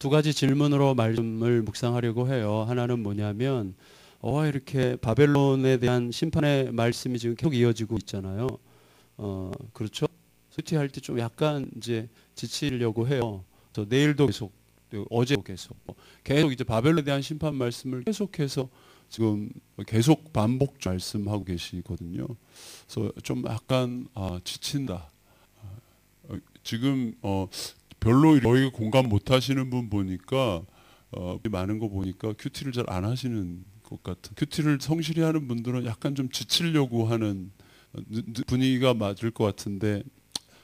두 가지 질문으로 말씀을 묵상하려고 해요. 하나는 뭐냐면 이렇게 바벨론에 대한 심판의 말씀이 지금 계속 이어지고 있잖아요. 그렇죠? 소티할 때 좀 약간 이제 지치려고 해요. 저 내일도 계속, 어제도 계속 이제 바벨론에 대한 심판 말씀을 계속해서 지금 계속 반복 말씀하고 계시거든요. 그래서 좀 약간 지친다. 지금 별로 여기 공감 못 하시는 분 보니까 많은 거 보니까 큐티를 잘 안 하시는 것 같은, 큐티를 성실히 하는 분들은 약간 좀 지치려고 하는 분위기가 맞을 것 같은데,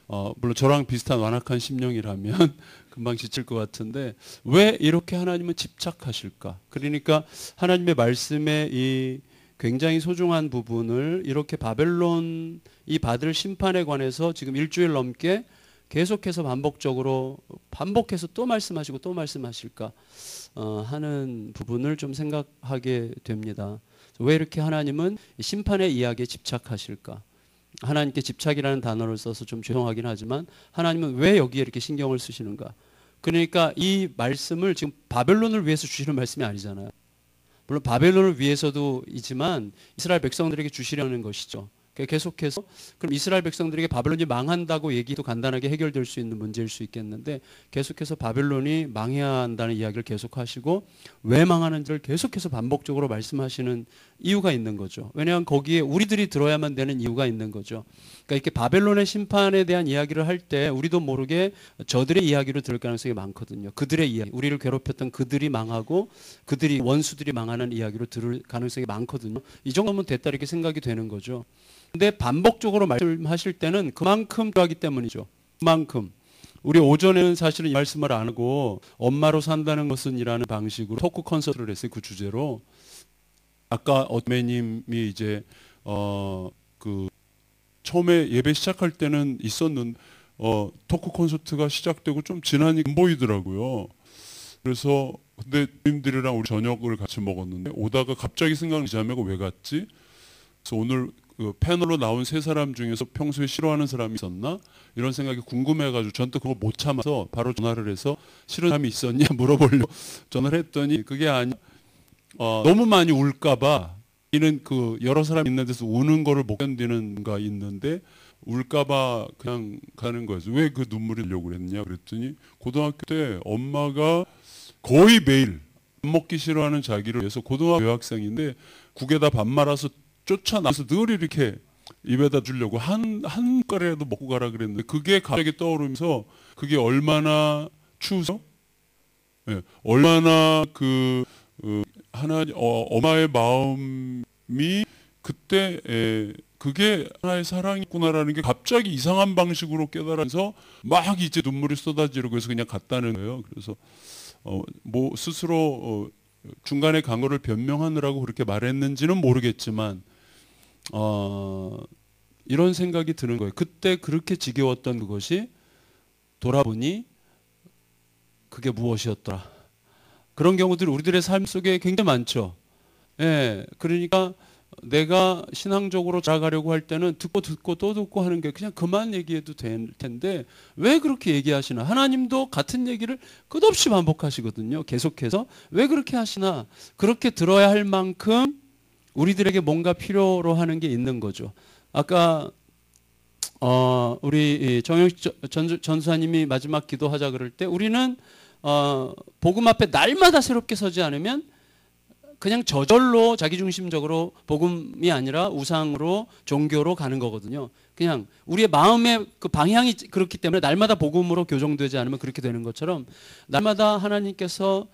물론 저랑 비슷한 완악한 심령이라면 금방 지칠 것 같은데, 왜 이렇게 하나님은 집착하실까? 그러니까 하나님의 말씀에 이 굉장히 소중한 부분을 이렇게 바벨론이 받을 심판에 관해서 지금 일주일 넘게 계속해서 반복해서 또 말씀하시고 또 말씀하실까 하는 부분을 좀 생각하게 됩니다. 왜 이렇게 하나님은 심판의 이야기에 집착하실까? 하나님께 집착이라는 단어를 써서 좀 죄송하긴 하지만 하나님은 왜 여기에 이렇게 신경을 쓰시는가? 그러니까 이 말씀을 지금 바벨론을 위해서 주시는 말씀이 아니잖아요. 물론 바벨론을 위해서도 이지만 이스라엘 백성들에게 주시려는 것이죠. 계속해서 그럼 이스라엘 백성들에게 바벨론이 망한다고 얘기도 간단하게 해결될 수 있는 문제일 수 있겠는데, 계속해서 바벨론이 망해야 한다는 이야기를 계속하시고 왜 망하는지를 계속해서 반복적으로 말씀하시는 이유가 있는 거죠. 왜냐하면 거기에 우리들이 들어야만 되는 이유가 있는 거죠. 그러니까 이렇게 바벨론의 심판에 대한 이야기를 할 때 우리도 모르게 저들의 이야기로 들을 가능성이 많거든요. 그들의 이야기, 우리를 괴롭혔던 그들이 망하고 그들이 원수들이 망하는 이야기로 들을 가능성이 많거든요. 이 정도면 됐다 이렇게 생각이 되는 거죠. 근데 반복적으로 말씀하실 때는 그만큼 필요하기 때문이죠. 그만큼. 우리 오전에는 사실은 이 말씀을 안 하고 엄마로 산다는 것은 이라는 방식으로 토크 콘서트를 했어요. 그 주제로. 아까 어매님이 이제 그 처음에 예배 시작할 때는 있었는데 토크 콘서트가 시작되고 좀 지나니까 안 보이더라고요. 그래서 근데 님들이랑 우리 저녁을 같이 먹었는데 오다가 갑자기 생각나지 자매가 왜 갔지? 그래서 오늘 그 패널로 나온 세 사람 중에서 평소에 싫어하는 사람이 있었나? 이런 생각이 궁금해가지고 전 또 그걸 못 참아서 바로 전화를 해서 싫은 사람이 있었냐 물어보려고 전화를 했더니 그게 아니 너무 많이 울까봐, 이는 그 여러 사람 있는 데서 우는 거를 못 견디는 가 있는데 울까봐 그냥 가는 거예요. 왜 그 눈물이 나려고 그랬냐 그랬더니 고등학교 때 엄마가 거의 매일 밥 먹기 싫어하는 자기를 위해서, 고등학교 여학생인데 국에다 밥 말아서 쫓아나서 늘 이렇게 입에다 주려고 한 가래라도 먹고 가라 그랬는데 그게 갑자기 떠오르면서 그게 얼마나 추우죠? 네, 얼마나 하나님 엄마의 마음이 그때 그게 하나의 사랑이구나라는 게 갑자기 이상한 방식으로 깨달아서 막 이제 눈물이 쏟아지고 그래서 그냥 갔다는 거예요. 그래서 뭐 스스로 중간에 간 거를 변명하느라고 그렇게 말했는지는 모르겠지만 이런 생각이 드는 거예요. 그때 그렇게 지겨웠던 그것이 돌아보니 그게 무엇이었더라. 그런 경우들이 우리들의 삶 속에 굉장히 많죠. 예, 그러니까 내가 신앙적으로 자라가려고 할 때는 듣고 또 듣고 하는 게 그냥 그만 얘기해도 될 텐데 왜 그렇게 얘기하시나? 하나님도 같은 얘기를 끝없이 반복하시거든요. 계속해서 왜 그렇게 하시나? 그렇게 들어야 할 만큼 우리들에게 뭔가 필요로 하는 게 있는 거죠. 아까 우리 정영식 전사님이 마지막 기도하자 그럴 때 우리는 복음 앞에 날마다 새롭게 서지 않으면 그냥 저절로 자기중심적으로 복음이 아니라 우상으로 종교로 가는 거거든요. 그냥 우리의 마음의 그 방향이 그렇기 때문에 날마다 복음으로 교정되지 않으면 그렇게 되는 것처럼 날마다 하나님께서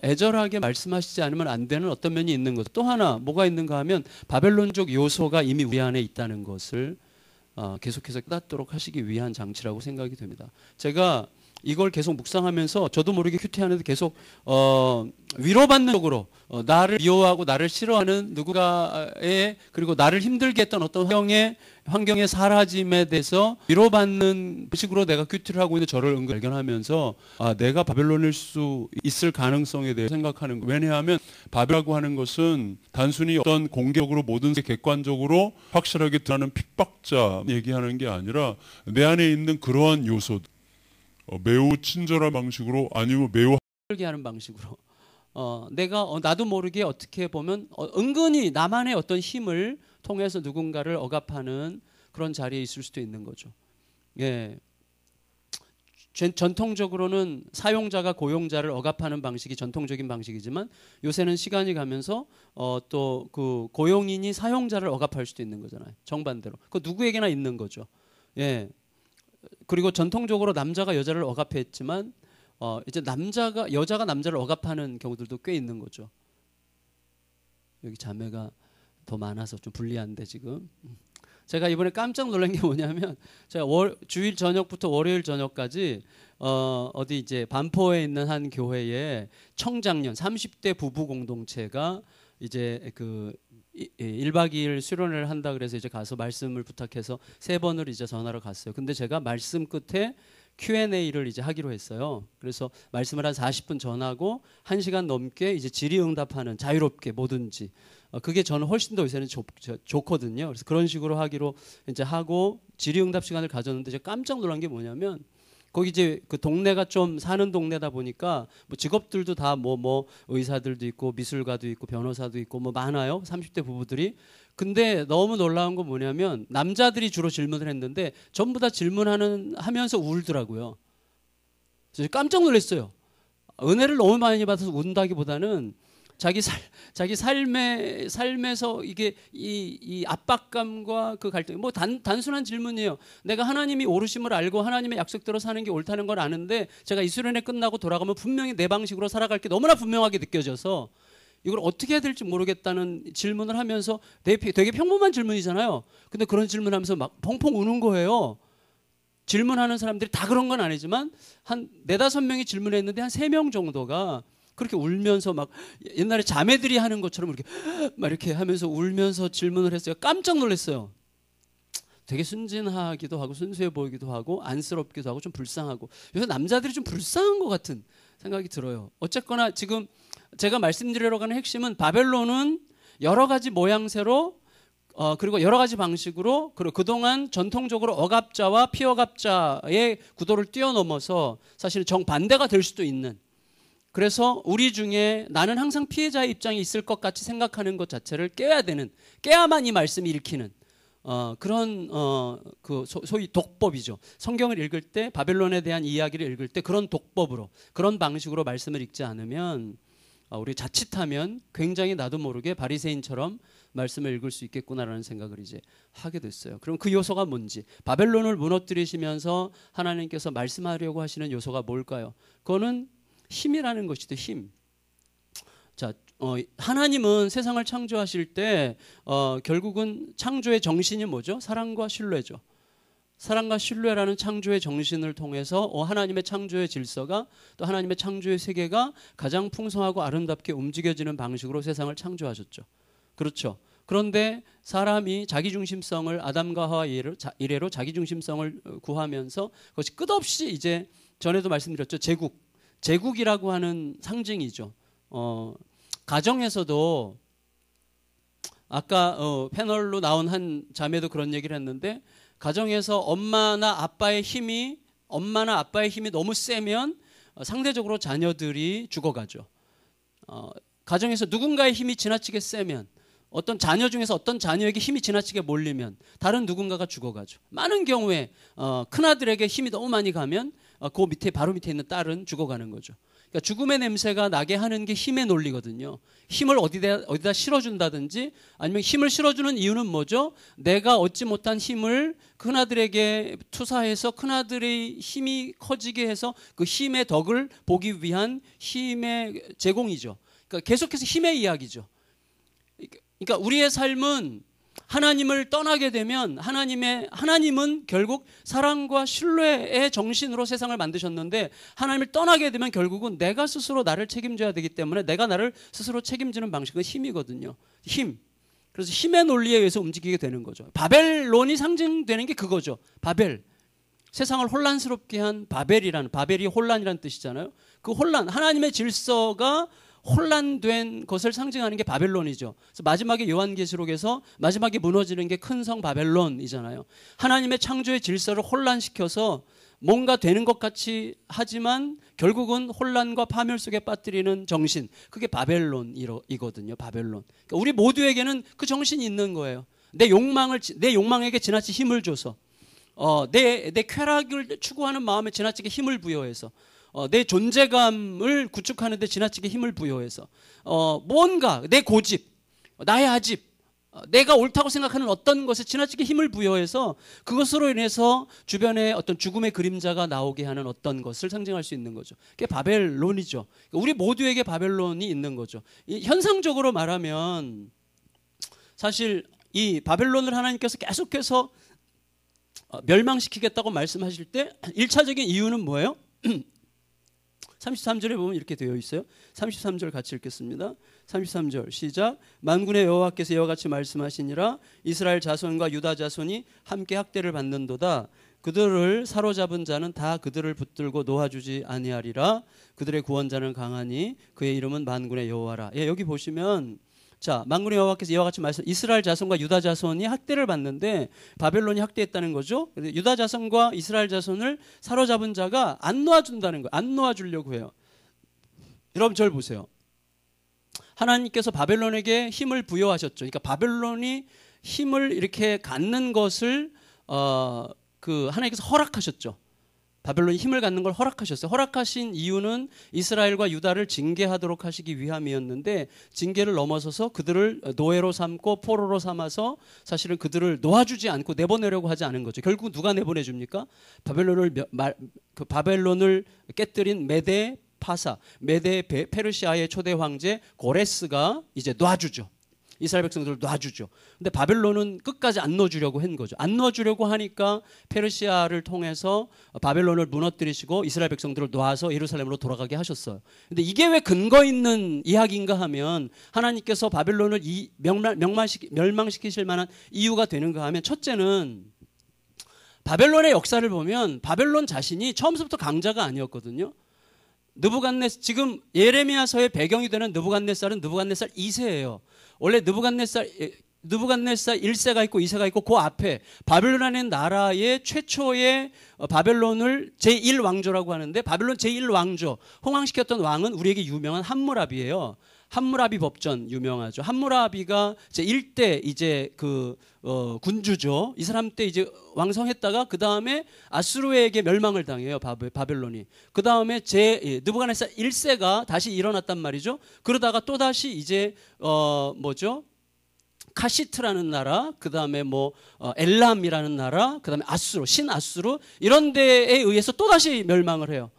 애절하게 말씀하시지 않으면 안 되는 어떤 면이 있는 거죠. 또 하나 뭐가 있는가 하면 바벨론적 요소가 이미 우리 안에 있다는 것을 계속해서 깨닫도록 하시기 위한 장치라고 생각이 됩니다. 제가 이걸 계속 묵상하면서 저도 모르게 큐티하는데 계속 위로받는 쪽으로 나를 미워하고 나를 싫어하는 누군가의, 그리고 나를 힘들게 했던 어떤 환경의 사라짐에 대해서 위로받는 식으로 내가 큐티를 하고 있는 저를 은근 발견하면서 내가 바벨론일 수 있을 가능성에 대해 생각하는 거예요. 왜냐하면 바벨이라고 하는 것은 단순히 어떤 공개적으로 모든 게 객관적으로 확실하게 드러나는 핍박자 얘기하는 게 아니라 내 안에 있는 그러한 요소들, 매우 친절한 방식으로 아니면 매우 떨게 하는 방식으로 내가 나도 모르게 어떻게 보면 은근히 나만의 어떤 힘을 통해서 누군가를 억압하는 그런 자리에 있을 수도 있는 거죠. 예. 전통적으로는 사용자가 고용자를 억압하는 방식이 전통적인 방식이지만 요새는 시간이 가면서 또 그 고용인이 사용자를 억압할 수도 있는 거잖아요. 정반대로. 그 누구에게나 있는 거죠. 예. 그리고 전통적으로 남자가 여자를 억압했지만 이제 여자가 남자를 억압하는 경우들도 꽤 있는 거죠. 여기 자매가 더 많아서 좀 불리한데 지금. 제가 이번에 깜짝 놀란 게 뭐냐면 제가 주일 저녁부터 월요일 저녁까지 어디 이제 반포에 있는 한 교회에 청장년 30대 부부 공동체가 이제 그 1박 2일 수련회를 한다 그래서 이제 가서 말씀을 부탁해서 3번을 이제 전하러 갔어요. 근데 제가 말씀 끝에 Q&A를 이제 하기로 했어요. 그래서 말씀을 한 40분 전하고 1시간 넘게 이제 질의응답하는 자유롭게 뭐든지 그게 저는 훨씬 더 요새는 좋거든요. 그래서 그런 식으로 하기로 이제 하고 질의응답 시간을 가졌는데 제가 깜짝 놀란 게 뭐냐면 거기 이제 그 동네가 좀 사는 동네다 보니까 뭐 직업들도 다 뭐 의사들도 있고 미술가도 있고 변호사도 있고 뭐 많아요. 30대 부부들이. 근데 너무 놀라운 건 뭐냐면 남자들이 주로 질문을 했는데 전부 다 하면서 울더라고요. 그래서 깜짝 놀랐어요. 은혜를 너무 많이 받아서 운다기보다는 자기 삶에서 이게 이 압박감과 그 갈등, 뭐 단순한 질문이에요. 내가 하나님이 오르심을 알고 하나님의 약속대로 사는 게 옳다는 걸 아는데 제가 이 수련회 끝나고 돌아가면 분명히 내 방식으로 살아갈 게 너무나 분명하게 느껴져서 이걸 어떻게 해야 될지 모르겠다는 질문을 하면서 되게 평범한 질문이잖아요. 근데 그런 질문하면서 막 펑펑 우는 거예요. 질문하는 사람들이 다 그런 건 아니지만 한 4-5명이 질문했는데 한 3명 정도가 그렇게 울면서 막 옛날에 자매들이 하는 것처럼 이렇게 하면서 울면서 질문을 했어요. 깜짝 놀랐어요. 되게 순진하기도 하고 순수해 보이기도 하고 안쓰럽기도 하고 좀 불쌍하고 요새 남자들이 좀 불쌍한 것 같은 생각이 들어요. 어쨌거나 지금 제가 말씀드리려고 하는 핵심은 바벨론은 여러 가지 모양새로 그리고 여러 가지 방식으로 그리고 그동안 전통적으로 억압자와 피억압자의 구도를 뛰어넘어서 사실은 정반대가 될 수도 있는 그래서 우리 중에 나는 항상 피해자의 입장에 있을 것 같이 생각하는 것 자체를 깨야만 이 말씀이 읽히는 그런 그 소위 독법이죠. 성경을 읽을 때 바벨론에 대한 이야기를 읽을 때 그런 독법으로 그런 방식으로 말씀을 읽지 않으면 우리 자칫하면 굉장히 나도 모르게 바리새인처럼 말씀을 읽을 수 있겠구나라는 생각을 이제 하게 됐어요. 그럼 그 요소가 뭔지 바벨론을 무너뜨리시면서 하나님께서 말씀하려고 하시는 요소가 뭘까요? 그거는 힘이라는 것이죠. 힘. 자, 하나님은 세상을 창조하실 때 결국은 창조의 정신이 뭐죠? 사랑과 신뢰죠. 사랑과 신뢰라는 창조의 정신을 통해서 하나님의 창조의 질서가 또 하나님의 창조의 세계가 가장 풍성하고 아름답게 움직여지는 방식으로 세상을 창조하셨죠. 그렇죠. 그런데 사람이 자기중심성을 아담과 하와 이래로 자기중심성을 구하면서 그것이 끝없이 이제 전에도 말씀드렸죠. 제국이라고 하는 상징이죠. 가정에서도 아까 패널로 나온 한 자매도 그런 얘기를 했는데 가정에서 엄마나 아빠의 힘이 너무 세면 상대적으로 자녀들이 죽어가죠. 가정에서 누군가의 힘이 지나치게 세면 어떤 자녀 중에서 어떤 자녀에게 힘이 지나치게 몰리면 다른 누군가가 죽어가죠. 많은 경우에 큰아들에게 힘이 너무 많이 가면 그 바로 밑에 있는 딸은 죽어가는 거죠. 그러니까 죽음의 냄새가 나게 하는 게 힘의 논리거든요. 힘을 어디다 실어준다든지 아니면 힘을 실어주는 이유는 뭐죠? 내가 얻지 못한 힘을 큰아들에게 투사해서 큰아들의 힘이 커지게 해서 그 힘의 덕을 보기 위한 힘의 제공이죠. 그러니까 계속해서 힘의 이야기죠. 그러니까 우리의 삶은 하나님을 떠나게 되면 하나님은 결국 사랑과 신뢰의 정신으로 세상을 만드셨는데 하나님을 떠나게 되면 결국은 내가 스스로 나를 책임져야 되기 때문에 내가 나를 스스로 책임지는 방식은 힘이거든요. 힘. 그래서 힘의 논리에 의해서 움직이게 되는 거죠. 바벨론이 상징되는 게 그거죠. 바벨. 세상을 혼란스럽게 한 바벨이 혼란이라는 뜻이잖아요. 그 혼란, 하나님의 질서가 혼란된 것을 상징하는 게 바벨론이죠. 그래서 마지막에 요한계시록에서 마지막에 무너지는 게 큰 성 바벨론이잖아요. 하나님의 창조의 질서를 혼란시켜서 뭔가 되는 것 같이 하지만 결국은 혼란과 파멸 속에 빠뜨리는 정신, 그게 바벨론이거든요. 바벨론. 그러니까 우리 모두에게는 그 정신이 있는 거예요. 내 욕망에게 지나치 힘을 줘서, 내 쾌락을 추구하는 마음에 지나치게 힘을 부여해서, 내 존재감을 구축하는 데 지나치게 힘을 부여해서, 뭔가 내 고집, 나의 아집, 내가 옳다고 생각하는 어떤 것에 지나치게 힘을 부여해서 그것으로 인해서 주변에 어떤 죽음의 그림자가 나오게 하는 어떤 것을 상징할 수 있는 거죠. 그게 바벨론이죠. 우리 모두에게 바벨론이 있는 거죠. 현상적으로 말하면 사실 이 바벨론을 하나님께서 계속해서 멸망시키겠다고 말씀하실 때 1차적인 이유는 뭐예요? 33절에 보면 이렇게 되어 있어요. 33절 같이 읽겠습니다. 33절 시작. 만군의 여호와께서 이와 같이 말씀하시니라. 이스라엘 자손과 유다 자손이 함께 학대를 받는도다. 그들을 사로잡은 자는 다 그들을 붙들고 놓아주지 아니하리라. 그들의 구원자는 강하니 그의 이름은 만군의 여호와라. 예, 여기 보시면 자, 만군의 여호와께서 이와 같이 말씀, 이스라엘 자손과 유다 자손이 학대를 받는데 바벨론이 학대했다는 거죠. 유다 자손과 이스라엘 자손을 사로잡은 자가 안 놓아준다는 거예요. 안 놓아주려고 해요. 여러분 저를 보세요. 하나님께서 바벨론에게 힘을 부여하셨죠. 그러니까 바벨론이 힘을 이렇게 갖는 것을 하나님께서 허락하셨죠. 바벨론이 힘을 갖는 걸 허락하셨어요. 허락하신 이유는 이스라엘과 유다를 징계하도록 하시기 위함이었는데 징계를 넘어서서 그들을 노예로 삼고 포로로 삼아서 사실은 그들을 놓아주지 않고 내보내려고 하지 않은 거죠. 결국 누가 내보내줍니까? 바벨론을 깨뜨린 메데 파사, 메데 페르시아의 초대 황제 고레스가 이제 놔주죠. 이스라엘 백성들을 놔주죠. 근데 바벨론은 끝까지 안 넣어주려고 한 거죠. 안 넣어주려고 하니까 페르시아를 통해서 바벨론을 무너뜨리시고 이스라엘 백성들을 놔서 예루살렘으로 돌아가게 하셨어요. 근데 이게 왜 근거 있는 이야기인가 하면 하나님께서 바벨론을 멸망시키실 만한 이유가 되는가 하면 첫째는 바벨론의 역사를 보면 바벨론 자신이 처음부터 강자가 아니었거든요. 지금 예레미야서의 배경이 되는 느부갓네살은 느부갓네살 2세예요. 원래 느부갓네살 1세가 있고 2세가 있고 그 앞에 바벨론이라는 나라의 최초의 바벨론을 제1왕조라고 하는데 바벨론 제1왕조 홍황시켰던 왕은 우리에게 유명한 함무라비예요. 함무라비 법전 유명하죠. 함무라비가 제 1대 이제 군주죠. 이 사람 때 이제 왕성했다가 그 다음에 아수르에게 멸망을 당해요. 바벨론이. 그 다음에 느부갓네살 1세가 다시 일어났단 말이죠. 그러다가 또 다시 이제 카시트라는 나라, 그 다음에 엘람이라는 나라, 그 다음에 신아수르 이런 데에 의해서 또 다시 멸망을 해요.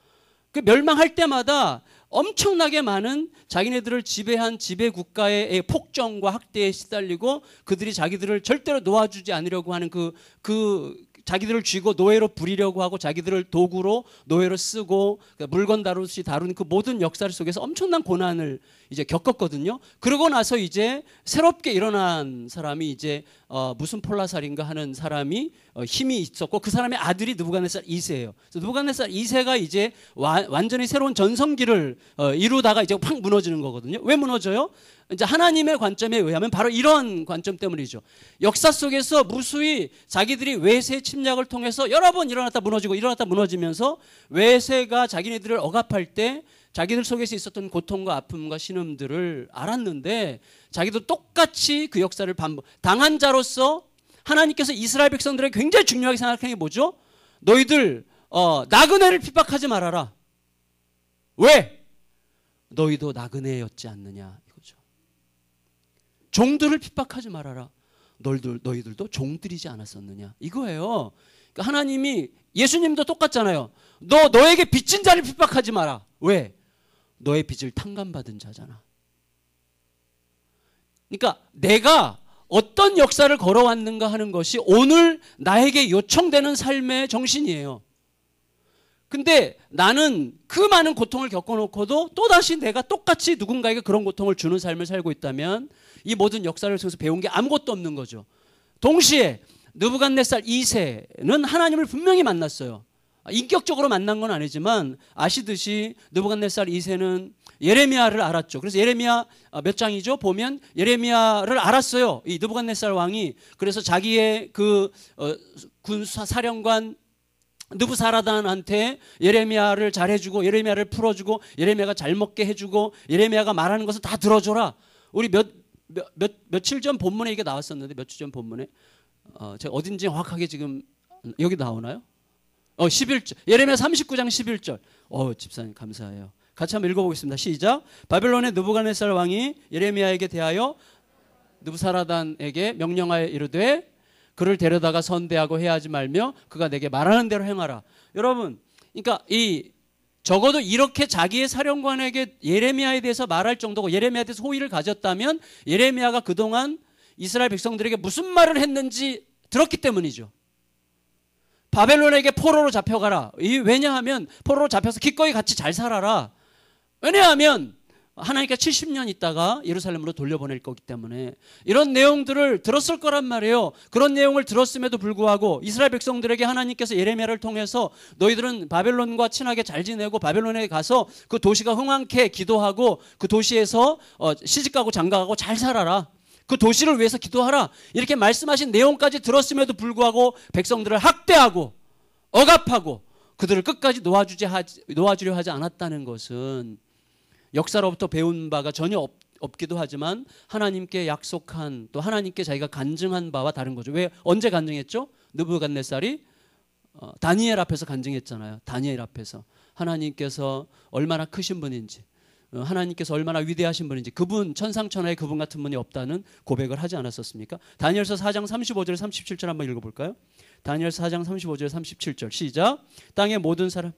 그 멸망할 때마다 엄청나게 많은 자기네들을 지배한 지배 국가의 폭정과 학대에 시달리고 그들이 자기들을 절대로 놓아주지 않으려고 하는 자기들을 쥐고 노예로 부리려고 하고 자기들을 도구로 노예로 쓰고 물건 다루듯이 다루는 그 모든 역사 속에서 엄청난 고난을 이제 겪었거든요. 그러고 나서 이제 새롭게 일어난 사람이 이제 무슨 폴라살인가 하는 사람이 힘이 있었고 그 사람의 아들이 느부갓네살 2세예요. 느부갓네살 2세가 이제 완전히 새로운 전성기를 이루다가 이제 팍 무너지는 거거든요. 왜 무너져요? 이제 하나님의 관점에 의하면 바로 이런 관점 때문이죠. 역사 속에서 무수히 자기들이 외세 침략을 통해서 여러 번 일어났다 무너지고 일어났다 무너지면서 외세가 자기네들을 억압할 때 자기들 속에서 있었던 고통과 아픔과 신음들을 알았는데 자기도 똑같이 그 역사를 당한 자로서 하나님께서 이스라엘 백성들에게 굉장히 중요하게 생각하는 게 뭐죠? 너희들 나그네를 핍박하지 말아라. 왜? 너희도 나그네였지 않느냐 이거죠. 종들을 핍박하지 말아라. 너희들도 종들이지 않았었느냐 이거예요. 그러니까 하나님이 예수님도 똑같잖아요. 너에게 빚진 자를 핍박하지 마라. 왜? 너의 빚을 탕감받은 자잖아. 그러니까 내가 어떤 역사를 걸어왔는가 하는 것이 오늘 나에게 요청되는 삶의 정신이에요. 근데 나는 그 많은 고통을 겪어놓고도 또다시 내가 똑같이 누군가에게 그런 고통을 주는 삶을 살고 있다면 이 모든 역사를 통해서 배운 게 아무것도 없는 거죠. 동시에 느부갓네살 2세는 하나님을 분명히 만났어요. 인격적으로 만난 건 아니지만 아시듯이 느부갓네살 2세는 예레미야를 알았죠. 그래서 예레미야 몇 장이죠? 보면 예레미야를 알았어요. 이 느부갓네살 왕이. 그래서 자기의 군사 사령관 느부사라단한테 예레미야를 잘해주고 예레미야를 풀어주고 예레미야가 잘 먹게 해주고 예레미야가 말하는 것을 다 들어줘라. 우리 며칠 전 본문에 이게 나왔었는데 며칠 전 본문에 제가 어딘지 정확하게 지금 여기 나오나요? 11절 예레미야 39장 11절. 집사님 감사해요. 같이 한번 읽어보겠습니다. 시작. 바벨론의 느부갓네살 왕이 예레미야에게 대하여 느부사라단에게 명령하여 이르되 그를 데려다가 선대하고 해하지 말며 그가 내게 말하는 대로 행하라. 여러분, 그러니까 적어도 이렇게 자기의 사령관에게 예레미야에 대해서 말할 정도고 예레미야에 대해서 호의를 가졌다면 예레미야가 그동안 이스라엘 백성들에게 무슨 말을 했는지 들었기 때문이죠. 바벨론에게 포로로 잡혀가라. 왜냐하면 포로로 잡혀서 기꺼이 같이 잘 살아라. 왜냐하면 하나님께서 70년 있다가 예루살렘으로 돌려보낼 거기 때문에 이런 내용들을 들었을 거란 말이에요. 그런 내용을 들었음에도 불구하고 이스라엘 백성들에게 하나님께서 예레미야를 통해서 너희들은 바벨론과 친하게 잘 지내고 바벨론에 가서 그 도시가 흥왕케 기도하고 그 도시에서 시집가고 장가가고 잘 살아라. 그 도시를 위해서 기도하라. 이렇게 말씀하신 내용까지 들었음에도 불구하고 백성들을 학대하고 억압하고 그들을 끝까지 놓아주려 하지 않았다는 것은 역사로부터 배운 바가 전혀 없기도 하지만 하나님께 약속한 또 하나님께 자기가 간증한 바와 다른 거죠. 왜 언제 간증했죠? 느부갓네살이 다니엘 앞에서 간증했잖아요. 다니엘 앞에서 하나님께서 얼마나 크신 분인지 하나님께서 얼마나 위대하신 분인지 그분 천상천하의 그분 같은 분이 없다는 고백을 하지 않았었습니까? 다니엘서 4장 35절 37절 한번 읽어볼까요? 다니엘서 4장 35절 37절 시작. 땅의 모든 사람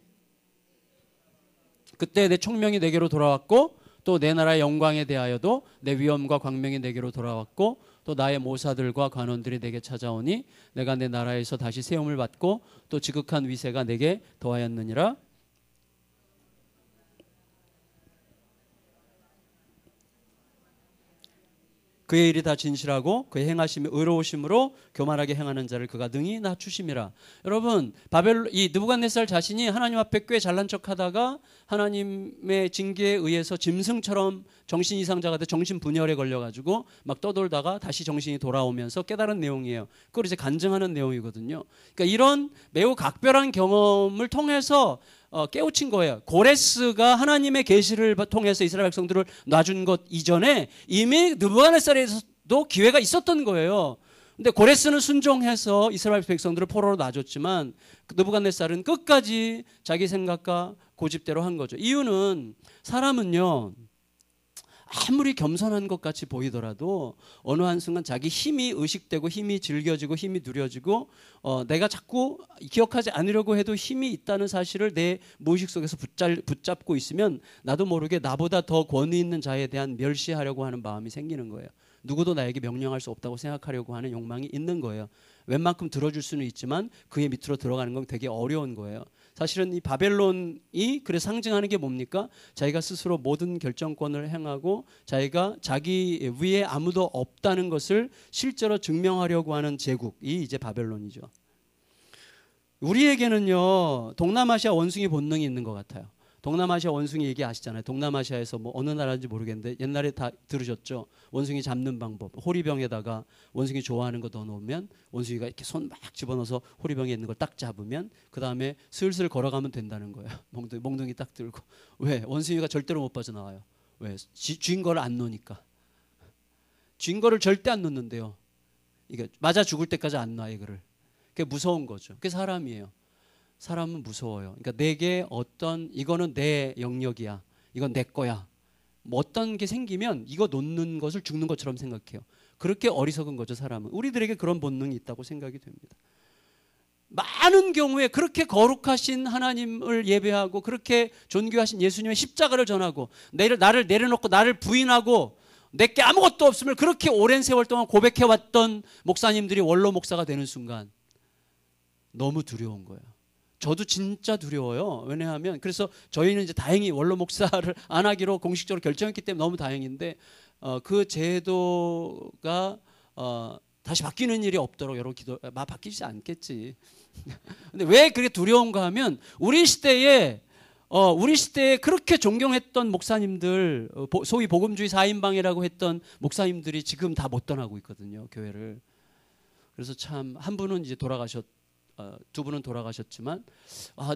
그때 내 총명이 내게로 돌아왔고 또 내 나라의 영광에 대하여도 내 위엄과 광명이 내게로 돌아왔고 또 나의 모사들과 관원들이 내게 찾아오니 내가 내 나라에서 다시 세움을 받고 또 지극한 위세가 내게 더하였느니라. 그의 일이 다 진실하고 그의 행하심이 의로우심으로 교만하게 행하는 자를 그가 능히 낮추심이라. 여러분, 이 느부갓네살 자신이 하나님 앞에 꽤 잘난 척하다가 하나님의 징계에 의해서 짐승처럼 정신 이상자가 돼 정신 분열에 걸려가지고 막 떠돌다가 다시 정신이 돌아오면서 깨달은 내용이에요. 그걸 이제 간증하는 내용이거든요. 그러니까 이런 매우 각별한 경험을 통해서 깨우친 거예요. 고레스가 하나님의 계시를 통해서 이스라엘 백성들을 놔준 것 이전에 이미 느부갓네살에서도 기회가 있었던 거예요. 근데 고레스는 순종해서 이스라엘 백성들을 포로로 놔줬지만 느부갓네살은 끝까지 자기 생각과 고집대로 한 거죠. 이유는 사람은요 아무리 겸손한 것 같이 보이더라도 어느 한순간 자기 힘이 의식되고 힘이 즐겨지고 힘이 누려지고 내가 자꾸 기억하지 않으려고 해도 힘이 있다는 사실을 내 무의식 속에서 붙잡고 있으면 나도 모르게 나보다 더 권위 있는 자에 대한 멸시하려고 하는 마음이 생기는 거예요. 누구도 나에게 명령할 수 없다고 생각하려고 하는 욕망이 있는 거예요. 웬만큼 들어줄 수는 있지만 그의 밑으로 들어가는 건 되게 어려운 거예요. 사실은 이 바벨론이 그래 상징하는 게 뭡니까? 자기가 스스로 모든 결정권을 행하고 자기가 자기 위에 아무도 없다는 것을 실제로 증명하려고 하는 제국이 이제 바벨론이죠. 우리에게는요 동남아시아 원숭이 본능이 있는 것 같아요. 동남아시아 원숭이 얘기 아시잖아요. 동남아시아에서 뭐 어느 나라인지 모르겠는데 옛날에 다 들으셨죠. 원숭이 잡는 방법. 호리병에다가 원숭이 좋아하는 거 넣어놓으면 원숭이가 이렇게 손 막 집어넣어서 호리병에 있는 걸 딱 잡으면 그 다음에 슬슬 걸어가면 된다는 거예요. 몽둥이 딱 들고. 왜? 원숭이가 절대로 못 빠져나와요. 왜? 쥔 거를 안 놓으니까. 쥔 거를 절대 안 놓는데요. 이게 맞아 죽을 때까지 안 놔 이거를. 그게 무서운 거죠. 그게 사람이에요. 사람은 무서워요. 그러니까 내게 이거는 내 영역이야. 이건 내 거야. 뭐 어떤 게 생기면 이거 놓는 것을 죽는 것처럼 생각해요. 그렇게 어리석은 거죠, 사람은. 우리들에게 그런 본능이 있다고 생각이 됩니다. 많은 경우에 그렇게 거룩하신 하나님을 예배하고 그렇게 존귀하신 예수님의 십자가를 전하고 나를 내려놓고 나를 부인하고 내게 아무것도 없음을 그렇게 오랜 세월 동안 고백해왔던 목사님들이 원로 목사가 되는 순간 너무 두려운 거예요. 저도 진짜 두려워요. 왜냐하면 그래서 저희는 이제 다행히 원로 목사를 안 하기로 공식적으로 결정했기 때문에 너무 다행인데 그 제도가 다시 바뀌는 일이 없도록 여러 바뀌지 않겠지. 근데 왜 그게 두려운가 하면 우리 시대에 그렇게 존경했던 목사님들, 소위 복음주의 4인방이라고 했던 목사님들이 지금 다 못 떠나고 있거든요, 교회를. 그래서 참 한 분은 이제 두 분은 돌아가셨지만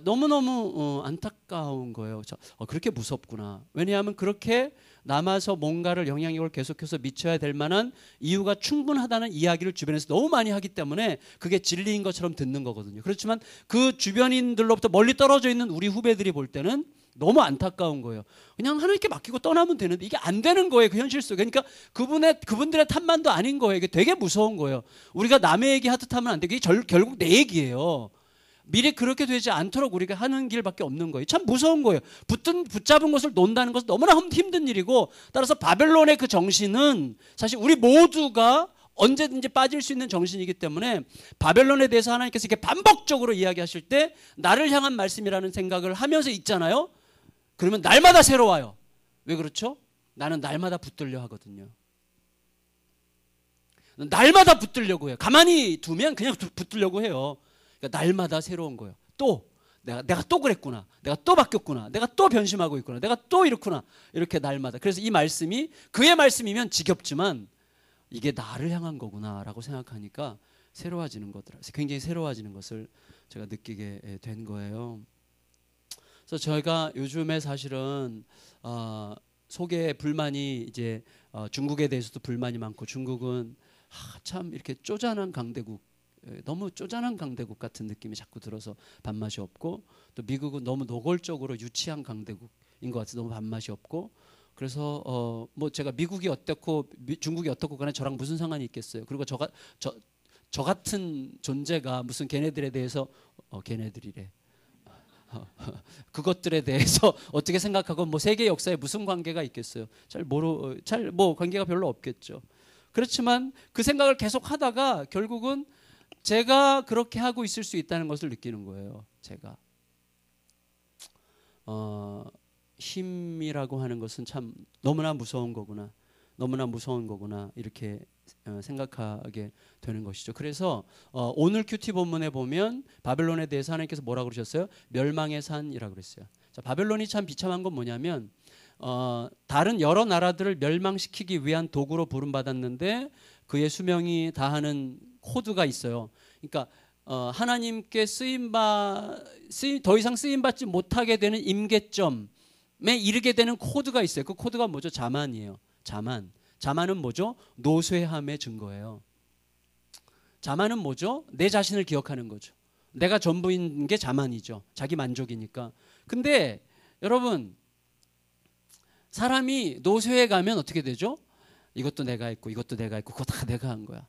너무너무 안타까운 거예요. 그렇게 무섭구나. 왜냐하면 그렇게 남아서 뭔가를 영향력을 계속해서 미쳐야 될 만한 이유가 충분하다는 이야기를 주변에서 너무 많이 하기 때문에 그게 진리인 것처럼 듣는 거거든요. 그렇지만 그 주변인들로부터 멀리 떨어져 있는 우리 후배들이 볼 때는 너무 안타까운 거예요. 그냥 하나님께 맡기고 떠나면 되는데 이게 안 되는 거예요. 그 현실 속에. 그러니까 그분들의 탓만도 아닌 거예요. 이게 되게 무서운 거예요. 우리가 남의 얘기 하듯 하면 안 돼. 이게 결국 내 얘기예요. 미래 그렇게 되지 않도록 우리가 하는 길밖에 없는 거예요. 참 무서운 거예요. 붙잡은 것을 논다는 것은 너무나 힘든 일이고, 따라서 바벨론의 그 정신은 사실 우리 모두가 언제든지 빠질 수 있는 정신이기 때문에 바벨론에 대해서 하나님께서 이렇게 반복적으로 이야기하실 때 나를 향한 말씀이라는 생각을 하면서 읽잖아요. 그러면 날마다 새로워요. 왜 그렇죠? 나는 날마다 붙들려 하거든요. 날마다 붙들려고 해요. 가만히 두면 그냥 붙들려고 해요. 그러니까 날마다 새로운 거예요. 또 내가 또 그랬구나. 내가 또 바뀌었구나. 내가 또 변심하고 있구나. 내가 또 이렇구나. 이렇게 날마다. 그래서 이 말씀이 그의 말씀이면 지겹지만 이게 나를 향한 거구나라고 생각하니까 새로워지는 거더라고요. 굉장히 새로워지는 것을 제가 느끼게 된 거예요. 그래서 저희가 요즘에 사실은 속에 불만이 이제 중국에 대해서도 불만이 많고, 중국은 참 이렇게 쪼잔한 강대국, 너무 쪼잔한 강대국 같은 느낌이 자꾸 들어서 밥맛이 없고, 또 미국은 너무 노골적으로 유치한 강대국인 것 같아서 너무 밥맛이 없고, 그래서 뭐 제가 미국이 어떻고 중국이 어떻고 간에 저랑 무슨 상관이 있겠어요. 그리고 저 같은 존재가 무슨 걔네들에 대해서 걔네들이래. 그것들에 대해서 어떻게 생각하고 뭐 세계 역사에 무슨 관계가 있겠어요. 뭐 관계가 별로 없겠죠. 그렇지만 그 생각을 계속 하다가 결국은 제가 그렇게 하고 있을 수 있다는 것을 느끼는 거예요. 제가 힘이라고 하는 것은 참 너무나 무서운 거구나. 너무나 무서운 거구나. 이렇게 생각하게 되는 것이죠. 그래서 오늘 큐티 본문에 보면 바벨론에 대해서 하나님께서 뭐라고 그러셨어요? 멸망의 산이라고 그랬어요. 자, 바벨론이 참 비참한 건 뭐냐면 다른 여러 나라들을 멸망시키기 위한 도구로 부름받았는데 그의 수명이 다하는 코드가 있어요. 그러니까 하나님께 더 이상 쓰임받지 못하게 되는 임계점에 이르게 되는 코드가 있어요. 그 코드가 뭐죠? 자만이에요. 자만은 뭐죠? 노쇠함의 증거예요. 자만은 뭐죠? 내 자신을 기억하는 거죠. 내가 전부인 게 자만이죠. 자기 만족이니까. 근데 여러분, 사람이 노쇠해 가면 어떻게 되죠? 이것도 내가 했고 이것도 내가 했고 그거 다 내가 한 거야.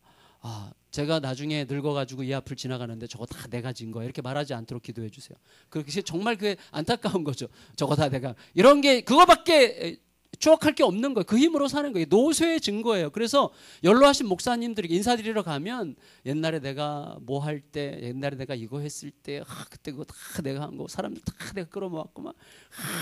제가 나중에 늙어가지고 이 앞을 지나가는데 저거 다 내가 진 거야. 이렇게 말하지 않도록 기도해 주세요. 그렇게 정말 그게 안타까운 거죠. 저거 다 내가. 이런 게 그거밖에 추억할 게 없는 거예요. 그 힘으로 사는 거예요. 노쇠의 증거예요. 그래서 연로하신 목사님들에게 인사드리러 가면 옛날에 내가 뭐 할 때, 옛날에 내가 이거 했을 때, 그때 그거 다 내가 한 거, 사람들 다 내가 끌어모았고 막,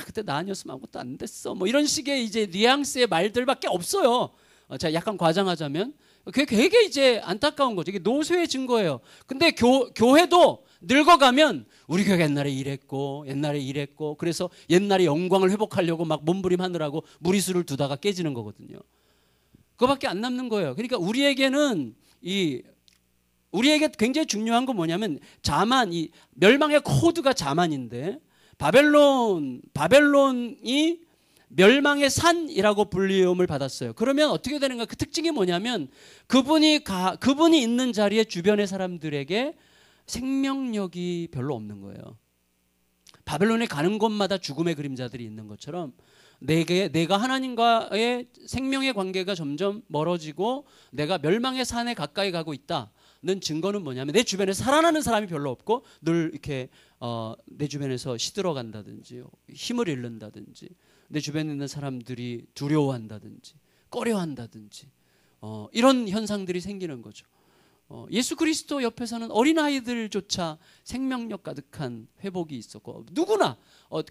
그때 나 아니었으면 아무것도 안 됐어. 뭐 이런 식의 이제 뉘앙스의 말들밖에 없어요. 자, 약간 과장하자면. 그게 되게 이제 안타까운 거죠. 이게 노쇠의 증거예요. 근데 교회도 늙어가면 우리 교회가 옛날에 이랬고 그래서 옛날에 영광을 회복하려고 막 몸부림하느라고 무리수를 두다가 깨지는 거거든요. 그거밖에 안 남는 거예요. 그러니까 우리에게 굉장히 중요한 건 뭐냐면 이 멸망의 코드가 자만인데 바벨론이 멸망의 산이라고 불리움을 받았어요. 그러면 어떻게 되는가? 그 특징이 뭐냐면 그분이 있는 자리에 주변의 사람들에게 생명력이 별로 없는 거예요. 바벨론에 가는 곳마다 죽음의 그림자들이 있는 것처럼 내가 하나님과의 생명의 관계가 점점 멀어지고 내가 멸망의 산에 가까이 가고 있다는 증거는 뭐냐면 내 주변에 살아나는 사람이 별로 없고 늘 이렇게 내 주변에서 시들어간다든지 힘을 잃는다든지 내 주변에 있는 사람들이 두려워한다든지 꺼려한다든지 이런 현상들이 생기는 거죠. 예수 그리스도 옆에서는 어린아이들조차 생명력 가득한 회복이 있었고 누구나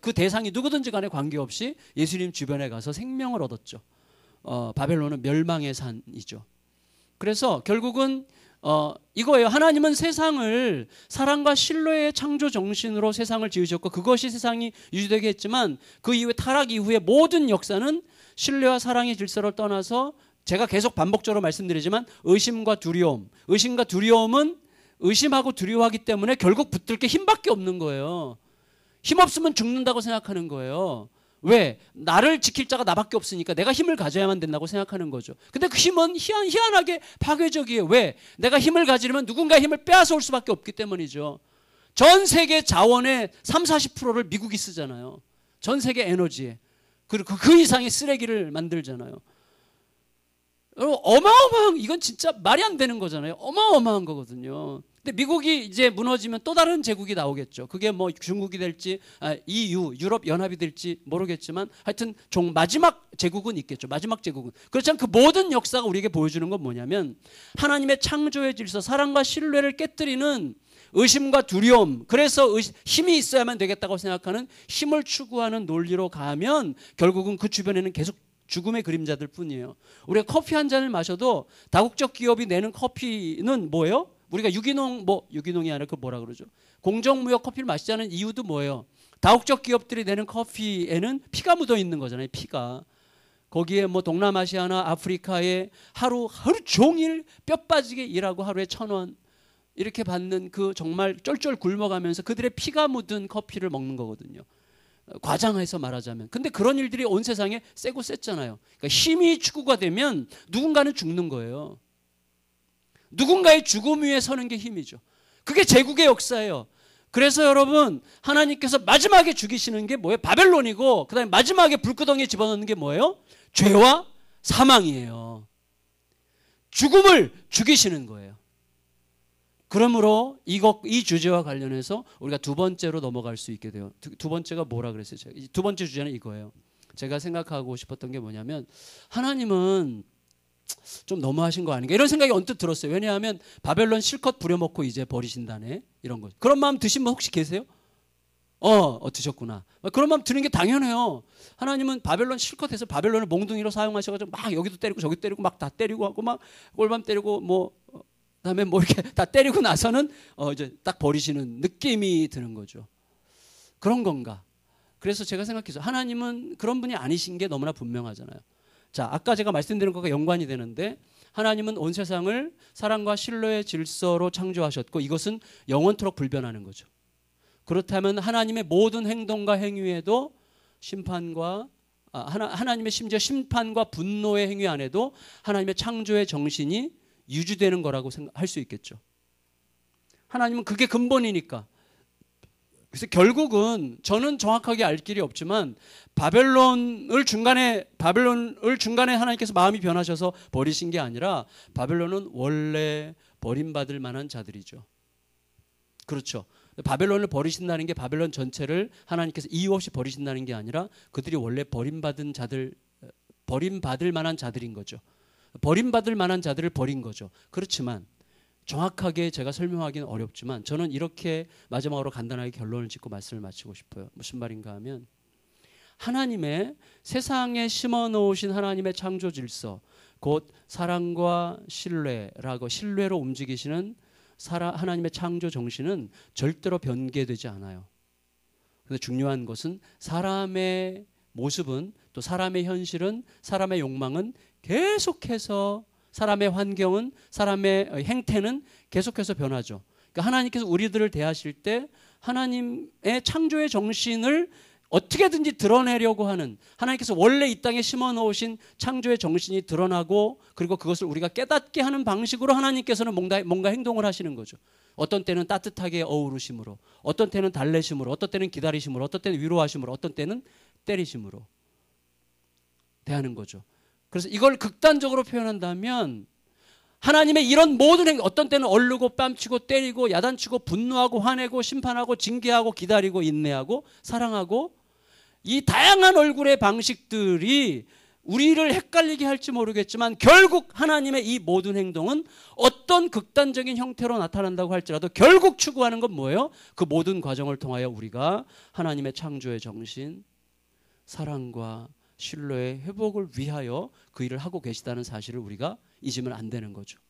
그 대상이 누구든지 간에 관계없이 예수님 주변에 가서 생명을 얻었죠. 바벨론은 멸망의 산이죠. 그래서 결국은 이거예요. 하나님은 세상을 사랑과 신뢰의 창조 정신으로 세상을 지으셨고 그것이 세상이 유지되게 했지만 그 이후에 타락 이후의 모든 역사는 신뢰와 사랑의 질서를 떠나서 제가 계속 반복적으로 말씀드리지만 의심과 두려움은 의심하고 두려워하기 때문에 결국 붙들 게 힘밖에 없는 거예요. 힘 없으면 죽는다고 생각하는 거예요. 왜? 나를 지킬 자가 나밖에 없으니까 내가 힘을 가져야만 된다고 생각하는 거죠. 근데 그 힘은 희한하게 파괴적이에요. 왜? 내가 힘을 가지려면 누군가의 힘을 빼앗아 올 수밖에 없기 때문이죠. 전 세계 자원의 30-40%를 미국이 쓰잖아요. 전 세계 에너지에. 그리고 그 이상의 쓰레기를 만들잖아요. 어마어마한, 이건 진짜 말이 안 되는 거잖아요. 어마어마한 거거든요. 근데 미국이 이제 무너지면 또 다른 제국이 나오겠죠. 그게 뭐 중국이 될지, EU, 유럽 연합이 될지 모르겠지만 하여튼 마지막 제국은 있겠죠. 마지막 제국은. 그렇지만 그 모든 역사가 우리에게 보여주는 건 뭐냐면 하나님의 창조의 질서, 사랑과 신뢰를 깨뜨리는 의심과 두려움, 그래서 힘이 있어야만 되겠다고 생각하는 힘을 추구하는 논리로 가면 결국은 그 주변에는 계속 죽음의 그림자들 뿐이에요. 우리가 커피 한 잔을 마셔도 다국적 기업이 내는 커피는 뭐예요? 우리가 유기농이 아니라 그 뭐라 그러죠? 공정무역 커피를 마시자는 이유도 뭐예요? 다국적 기업들이 내는 커피에는 피가 묻어 있는 거잖아요. 피가. 거기에 뭐 동남아시아나 아프리카에 하루 종일 뼈 빠지게 일하고 하루에 1,000원 이렇게 받는 그 정말 쫄쫄 굶어가면서 그들의 피가 묻은 커피를 먹는 거거든요. 과장해서 말하자면. 근데 그런 일들이 온 세상에 세고 셌잖아요. 그러니까 힘이 추구가 되면 누군가는 죽는 거예요. 누군가의 죽음 위에 서는 게 힘이죠. 그게 제국의 역사예요. 그래서 여러분, 하나님께서 마지막에 죽이시는 게 뭐예요? 바벨론이고, 그 다음에 마지막에 불구덩이에 집어넣는 게 뭐예요? 죄와 사망이에요. 죽음을 죽이시는 거예요. 그러므로 이 주제와 관련해서 우리가 두 번째로 넘어갈 수 있게 돼요. 두 번째가 뭐라 그랬어요? 두 번째 주제는 이거예요. 제가 생각하고 싶었던 게 뭐냐면 하나님은 좀 너무하신 거 아닌가 이런 생각이 언뜻 들었어요. 왜냐하면 바벨론 실컷 부려먹고 이제 버리신다네 이런 거. 그런 마음 드신 분 혹시 계세요? 드셨구나. 그런 마음 드는 게 당연해요. 하나님은 바벨론 실컷 해서 바벨론을 몽둥이로 사용하셔가지고 막 여기도 때리고 저기도 때리고 막 다 때리고 하고 막 골반 때리고 그다음에 이렇게 다 때리고 나서는 이제 딱 버리시는 느낌이 드는 거죠. 그런 건가? 그래서 제가 생각해서 하나님은 그런 분이 아니신 게 너무나 분명하잖아요. 자, 아까 제가 말씀드린 것과 연관이 되는데 하나님은 온 세상을 사랑과 신뢰의 질서로 창조하셨고 이것은 영원토록 불변하는 거죠. 그렇다면 하나님의 모든 행동과 행위에도 하나님의 심지어 심판과 분노의 행위 안에도 하나님의 창조의 정신이 유지되는 거라고 할 수 있겠죠. 하나님은 그게 근본이니까. 그래서 결국은 저는 정확하게 알 길이 없지만 바벨론을 중간에 하나님께서 마음이 변하셔서 버리신 게 아니라 바벨론은 원래 버림받을 만한 자들이죠. 그렇죠. 바벨론을 버리신다는 게 바벨론 전체를 하나님께서 이유 없이 버리신다는 게 아니라 그들이 원래 버림받을 만한 자들인 거죠. 버림받을 만한 자들을 버린 거죠. 그렇지만 정확하게 제가 설명하기는 어렵지만 저는 이렇게 마지막으로 간단하게 결론을 짓고 말씀을 마치고 싶어요. 무슨 말인가 하면 하나님의 세상에 심어놓으신 하나님의 창조 질서 곧 사랑과 신뢰로 움직이시는 하나님의 창조 정신은 절대로 변개되지 않아요. 그런데 중요한 것은 사람의 모습은 또 사람의 현실은 사람의 욕망은 계속해서 사람의 환경은 사람의 행태는 계속해서 변하죠. 그러니까 하나님께서 우리들을 대하실 때 하나님의 창조의 정신을 어떻게든지 드러내려고 하는 하나님께서 원래 이 땅에 심어놓으신 창조의 정신이 드러나고 그리고 그것을 우리가 깨닫게 하는 방식으로 하나님께서는 뭔가 행동을 하시는 거죠. 어떤 때는 따뜻하게 어우르심으로 어떤 때는 달래심으로 어떤 때는 기다리심으로 어떤 때는 위로하심으로 어떤 때는 때리심으로 대하는 거죠. 그래서 이걸 극단적으로 표현한다면 하나님의 이런 모든 행위 어떤 때는 얼르고 뺨치고 때리고 야단치고 분노하고 화내고 심판하고 징계하고 기다리고 인내하고 사랑하고 이 다양한 얼굴의 방식들이 우리를 헷갈리게 할지 모르겠지만 결국 하나님의 이 모든 행동은 어떤 극단적인 형태로 나타난다고 할지라도 결국 추구하는 건 뭐예요? 그 모든 과정을 통하여 우리가 하나님의 창조의 정신, 사랑과 신뢰의 회복을 위하여 그 일을 하고 계시다는 사실을 우리가 잊으면 안 되는 거죠.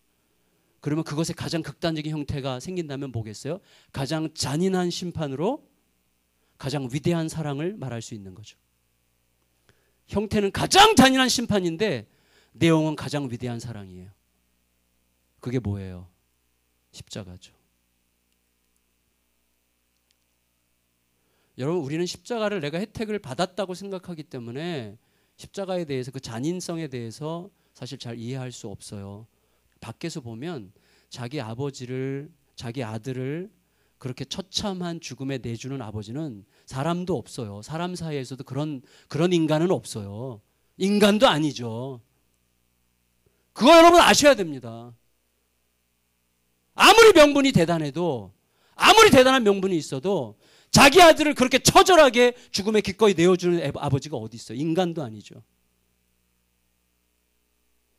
그러면 그것의 가장 극단적인 형태가 생긴다면 뭐겠어요? 가장 잔인한 심판으로 가장 위대한 사랑을 말할 수 있는 거죠. 형태는 가장 잔인한 심판인데 내용은 가장 위대한 사랑이에요. 그게 뭐예요? 십자가죠. 여러분, 우리는 십자가를 내가 혜택을 받았다고 생각하기 때문에 십자가에 대해서, 그 잔인성에 대해서 사실 잘 이해할 수 없어요. 밖에서 보면 자기 아버지를, 자기 아들을 그렇게 처참한 죽음에 내주는 아버지는 사람도 없어요. 사람 사이에서도 그런 인간은 없어요. 인간도 아니죠. 그거 여러분 아셔야 됩니다. 아무리 명분이 대단해도, 아무리 대단한 명분이 있어도 자기 아들을 그렇게 처절하게 죽음에 기꺼이 내어주는 아버지가 어디 있어요? 인간도 아니죠.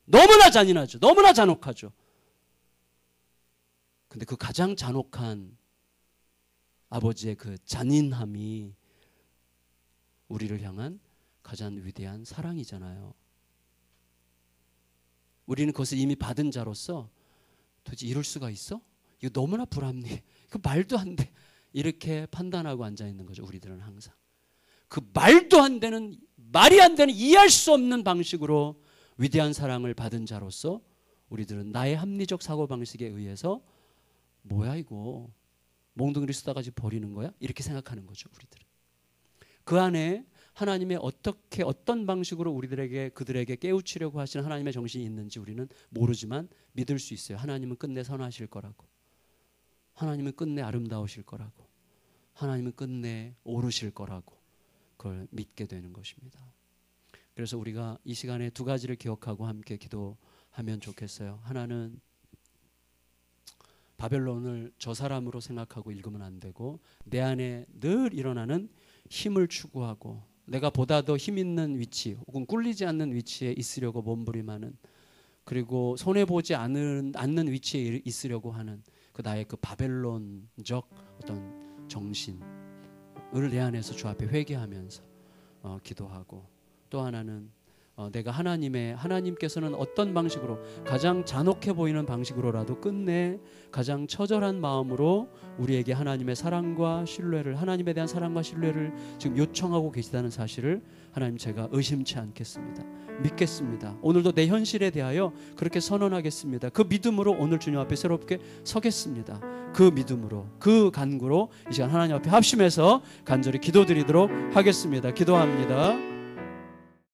너무나 잔인하죠. 너무나 잔혹하죠. 근데 그 가장 잔혹한 아버지의 그 잔인함이 우리를 향한 가장 위대한 사랑이잖아요. 우리는 그것을 이미 받은 자로서 도대체 이럴 수가 있어? 이거 너무나 불합리해. 그 말도 안 돼. 이렇게 판단하고 앉아있는 거죠. 우리들은 항상. 그 말도 안 되는, 말이 안 되는, 이해할 수 없는 방식으로 위대한 사랑을 받은 자로서 우리들은 나의 합리적 사고방식에 의해서 뭐야 이거, 몽둥이를 쓰다가 버리는 거야? 이렇게 생각하는 거죠. 우리들은. 그 안에 하나님의 어떤 방식으로 그들에게 깨우치려고 하시는 하나님의 정신이 있는지 우리는 모르지만 믿을 수 있어요. 하나님은 끝내 선하실 거라고. 하나님은 끝내 아름다우실 거라고. 하나님은 끝내 오르실 거라고. 그걸 믿게 되는 것입니다. 그래서 우리가 이 시간에 두 가지를 기억하고 함께 기도하면 좋겠어요. 하나는 바벨론을 저 사람으로 생각하고 읽으면 안 되고, 내 안에 늘 일어나는 힘을 추구하고 내가 보다 더 힘 있는 위치 혹은 꿀리지 않는 위치에 있으려고 몸부림하는, 그리고 손해보지 않는 위치에 있으려고 하는 그 나의 그 바벨론적 어떤 정신을 내 안에서 주 앞에 회개하면서 기도하고, 또 하나는 내가 하나님께서는 어떤 방식으로, 가장 잔혹해 보이는 방식으로라도 끝내 가장 처절한 마음으로 우리에게 하나님의 사랑과 신뢰를, 하나님에 대한 사랑과 신뢰를 지금 요청하고 계시다는 사실을 하나님, 제가 의심치 않겠습니다. 믿겠습니다. 오늘도 내 현실에 대하여 그렇게 선언하겠습니다. 그 믿음으로 오늘 주님 앞에 새롭게 서겠습니다. 그 믿음으로, 그 간구로 이 시간 하나님 앞에 합심해서 간절히 기도드리도록 하겠습니다. 기도합니다.